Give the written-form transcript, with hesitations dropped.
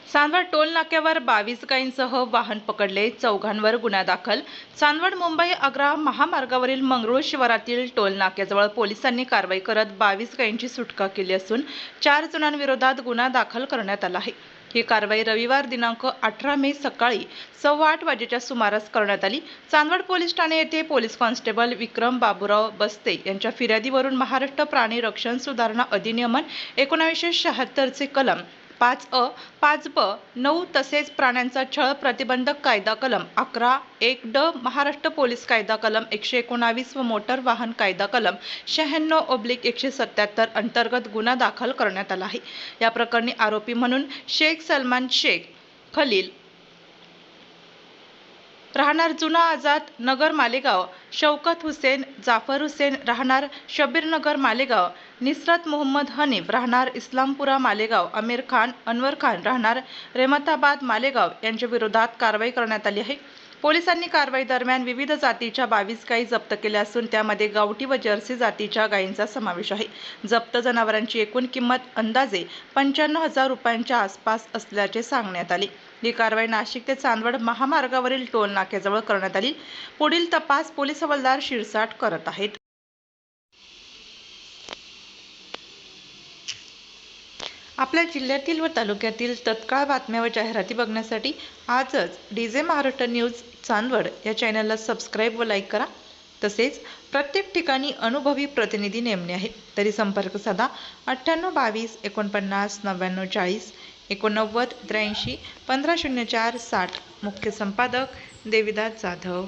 Chandwad toll नाक्यावर 22 गायींसह वाहन पकडले, चौघांवर गुन्हा दाखल. चांदवड मुंबई आग्रा महामार्गावरील मंगरुळ शिवारातील टोल नाक्याजवळ पोलिसांनी कारवाई करत 22 गायींची सुटका केली असून 4 जणांविरोधात गुन्हा दाखल करण्यात आला आहे. ही कारवाई रविवार दिनांक 18 मे सकाळी 8:15 वाजेच्या सुमारास करण्यात आली. चांदवड पोलीस ठाणे येथे पोलीस कॉन्स्टेबल विक्रम बाबूराव बस्ते यांच्या फिर्यादीवरून महाराष्ट्र प्राणी रक्षण सुधारणा अधिनियम 1976 चे कलम 5A, 5B, 9 तसेच प्राण्यांचा छळ प्रतिबंधक कायदा कलम 11(1)(ड), महाराष्ट्र पोलीस कायदा कलम 119 व मोटर वाहन कायदा कलम 96/177 अंतर्गत गुन्हा दाखल करण्यात आला आहे. या प्रकरणी आरोपी म्हणून शेख सलमान शेख खलील राहणार जुना आझाद नगर मालेगाव, शौकत हुसेन जाफर हुसेन राहणार शबीर नगर मालेगाव, निसरत मोहम्मद हनीफ राहणार इस्लामपुरा मालेगाव, आमिर खान अनवर खान राहणार रेहमताबाद मालेगाव यांच्या विरोधात कारवाई करण्यात आली आहे. पोलिसांनी कारवाई दरम्यान विविध जातीच्या 22 गायी जप्त केल्या असून त्यामध्ये गावठी व जर्सी जातीच्या गायींचा समावेश आहे. जप्त जनावरांची एकूण किंमत अंदाजे 95,000 रुपयांच्या आसपास असल्याचे सांगण्यात आले. ही कारवाई नाशिक ते चांदवड महामार्गावरील टोल नाक्याजवळ करण्यात आली. पुढील तपास पोलीस हवालदार शिरसाट करत आहेत. आपल्या जिल्ह्यातील व तालुक्यातील तत्काळ बातम्या व जाहिराती बघण्यासाठी आजच DJ महाराष्ट्र न्यूज चांदवड या चॅनलला सबस्क्राईब व लाईक करा. तसेच प्रत्येक ठिकाणी अनुभवी प्रतिनिधी नेमणे आहे. तरी संपर्क साधा 9822 49 99 40 89 83 1504 60. मुख्य संपादक देविदास जाधव.